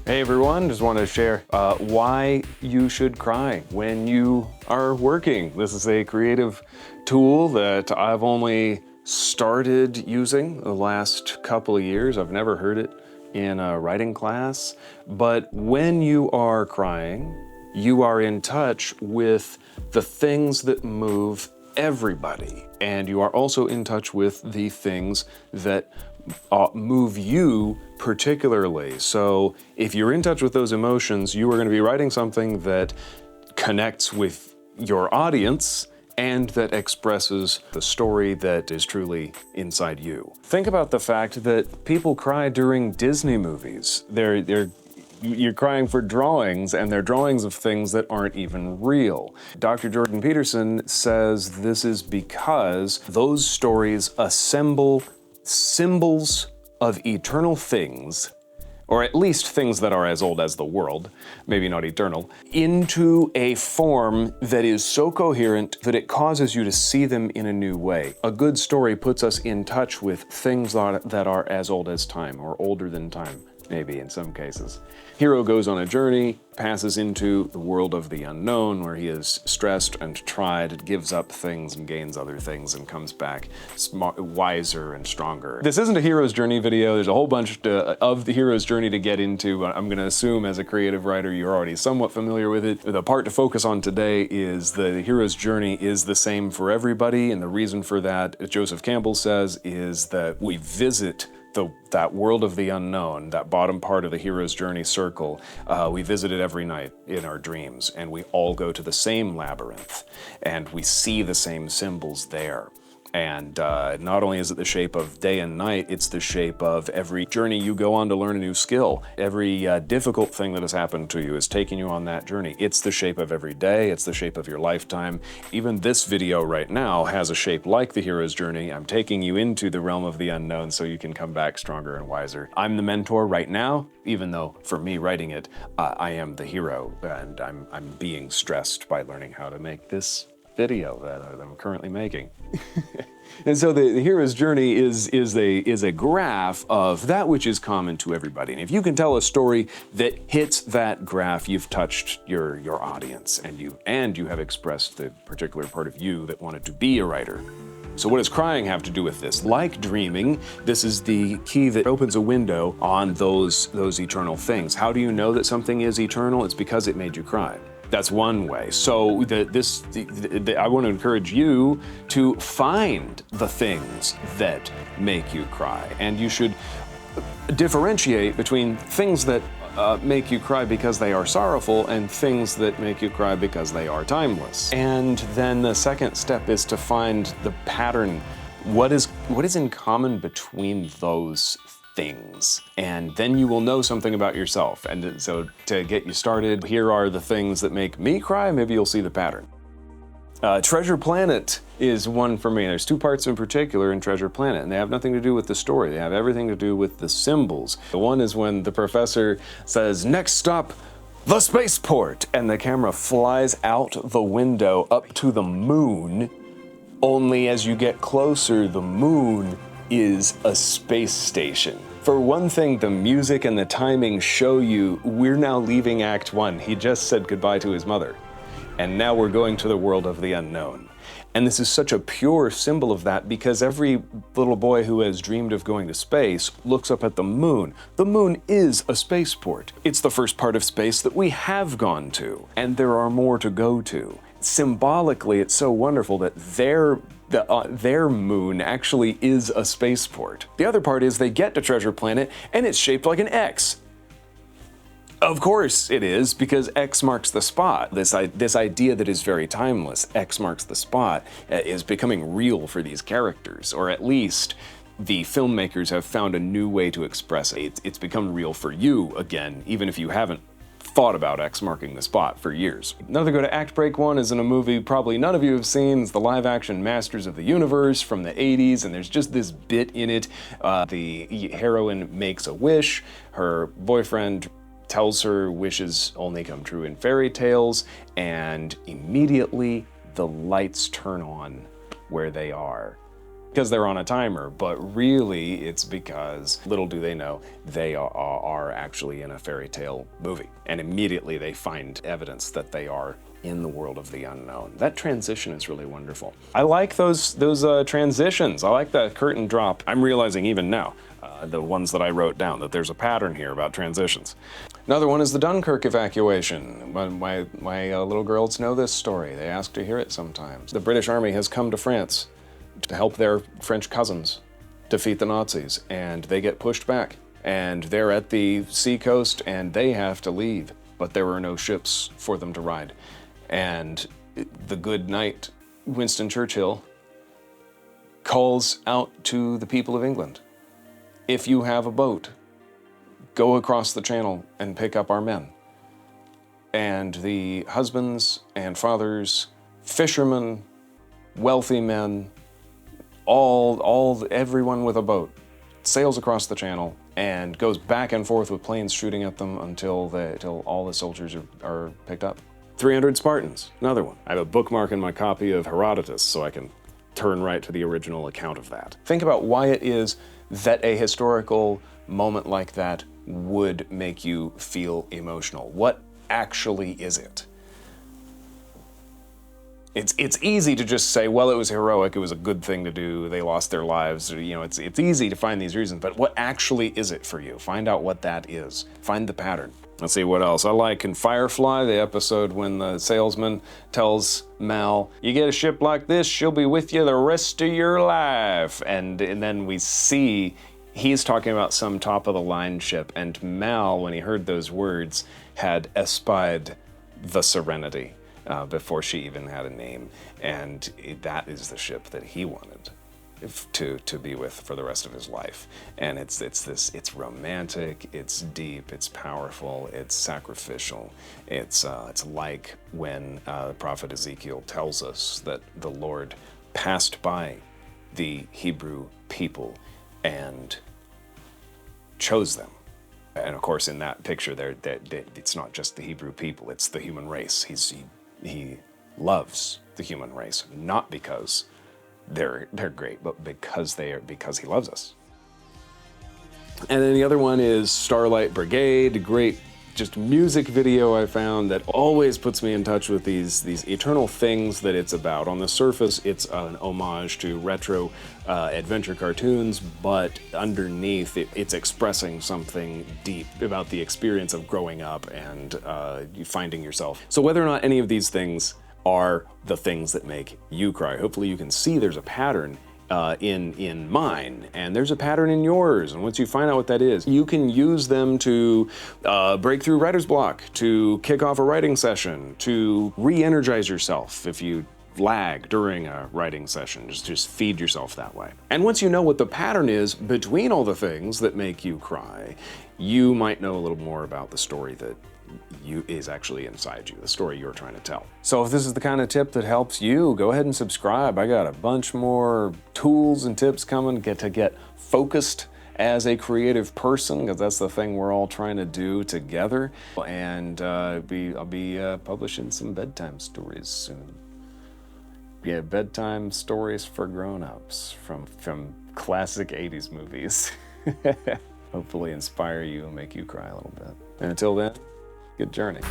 Hey everyone, just want to share why you should cry when you are working. This is a creative tool that I've only started using the last couple of years. I've never heard it in a writing class, but when you are crying, you are in touch with the things that move everybody, and you are also in touch with the things that move you particularly. So if you're in touch with those emotions, you are going to be writing something that connects with your audience and that expresses the story that is truly inside you. Think about the fact that people cry during Disney movies. You're crying for drawings, and they're drawings of things that aren't even real. Dr. Jordan Peterson says this is because those stories assemble symbols of eternal things, or at least things that are as old as the world, maybe not eternal, into a form that is so coherent that it causes you to see them in a new way. A good story puts us in touch with things that are as old as time, or older than time, maybe in some cases. Hero goes on a journey, passes into the world of the unknown, where he is stressed and tried, gives up things and gains other things, and comes back wiser and stronger. This isn't a hero's journey video. There's a whole bunch of the hero's journey to get into, but I'm gonna assume as a creative writer, you're already somewhat familiar with it. The part to focus on today is the hero's journey is the same for everybody, and the reason for that, as Joseph Campbell says, is that we visit that world of the unknown, that bottom part of the hero's journey circle. We visit it every night in our dreams, and we all go to the same labyrinth, and we see the same symbols there. And not only is it the shape of day and night, it's the shape of every journey you go on to learn a new skill. Every difficult thing that has happened to you is taking you on that journey. It's the shape of every day, it's the shape of your lifetime. Even this video right now has a shape like the hero's journey. I'm taking you into the realm of the unknown so you can come back stronger and wiser. I'm the mentor right now, even though for me writing it, I am the hero, and I'm being stressed by learning how to make this video that I'm currently making. And so the hero's journey is a graph of that which is common to everybody. And if you can tell a story that hits that graph, you've touched your audience, and you have expressed the particular part of you that wanted to be a writer. So what does crying have to do with this? Like dreaming, this is the key that opens a window on those eternal things. How do you know that something is eternal? It's because it made you cry. That's one way. So I want to encourage you to find the things that make you cry. And you should differentiate between things that make you cry because they are sorrowful and things that make you cry because they are timeless. And then the second step is to find the pattern. What is in common between those things? And then you will know something about yourself. And so to get you started, here are the things that make me cry. Maybe you'll see the pattern. Treasure Planet is one for me. There's two parts in particular in Treasure Planet, and they have nothing to do with the story. They have everything to do with the symbols. The one is when the professor says, "Next stop, the spaceport," and the camera flies out the window up to the moon. Only as you get closer, the moon is a space station. For one thing, the music and the timing show you we're now leaving Act 1. He just said goodbye to his mother. And now we're going to the world of the unknown. And this is such a pure symbol of that because every little boy who has dreamed of going to space looks up at the moon. The moon is a spaceport. It's the first part of space that we have gone to, and there are more to go to. Symbolically, it's so wonderful that their moon actually is a spaceport. The other part is they get to Treasure Planet and it's shaped like an X. Of course it is, because X marks the spot. This idea that is very timeless, X marks the spot, is becoming real for these characters, or at least the filmmakers have found a new way to express it. It's become real for you again, even if you haven't thought about X marking the spot for years. Another go to Act Break one is in a movie probably none of you have seen. It's the live-action Masters of the Universe from the 80s, and there's just this bit in it. The heroine makes a wish. Her boyfriend tells her wishes only come true in fairy tales, and immediately the lights turn on where they are. because they're on a timer, but really it's because, little do they know, they are actually in a fairy tale movie. And immediately they find evidence that they are in the world of the unknown. That transition is really wonderful. I like those transitions. I like that curtain drop. I'm realizing even now, the ones that I wrote down, that there's a pattern here about transitions. Another one is the Dunkirk evacuation. My little girls know this story. They ask to hear it sometimes. The British Army has come to France to help their French cousins defeat the Nazis, and they get pushed back. And they're at the sea coast, and they have to leave, but there are no ships for them to ride. And the good knight, Winston Churchill, calls out to the people of England, if you have a boat, go across the channel and pick up our men. And the husbands and fathers, fishermen, wealthy men, everyone with a boat sails across the channel and goes back and forth with planes shooting at them until all the soldiers are picked up. 300 Spartans, another one. I have a bookmark in my copy of Herodotus so I can turn right to the original account of that. Think about why it is that a historical moment like that would make you feel emotional. What actually is it? It's easy to just say, well, it was heroic, it was a good thing to do, they lost their lives, you know, it's easy to find these reasons, but what actually is it for you? Find out what that is. Find the pattern. Let's see what else. I like in Firefly, the episode when the salesman tells Mal, you get a ship like this, she'll be with you the rest of your life. And then we see he's talking about some top-of-the-line ship, and Mal, when he heard those words, had espied the Serenity. Before she even had a name, and that is the ship that he wanted to be with for the rest of his life. And it's romantic, it's deep, it's powerful, it's sacrificial. It's like when the prophet Ezekiel tells us that the Lord passed by the Hebrew people and chose them. And of course, in that picture, it's not just the Hebrew people; it's the human race. He loves the human race, not because they're great, but because he loves us. And then the other one is Starlight Brigade, great just music video I found that always puts me in touch with these eternal things that it's about. On the surface, it's an homage to retro adventure cartoons, but underneath it's expressing something deep about the experience of growing up and finding yourself. So whether or not any of these things are the things that make you cry, hopefully you can see there's a pattern in mine, and there's a pattern in yours, and once you find out what that is, you can use them to break through writer's block, to kick off a writing session, to re-energize yourself if you lag during a writing session. Just feed yourself that way. And once you know what the pattern is between all the things that make you cry, you might know a little more about the story that is actually inside you, the story you're trying to tell. So if this is the kind of tip that helps you, go ahead and subscribe. I got a bunch more tools and tips coming to get focused as a creative person, because that's the thing we're all trying to do together. And I'll be publishing some bedtime stories soon. Yeah, bedtime stories for grown-ups from classic 80s movies. Hopefully inspire you and make you cry a little bit. And until then, good journey.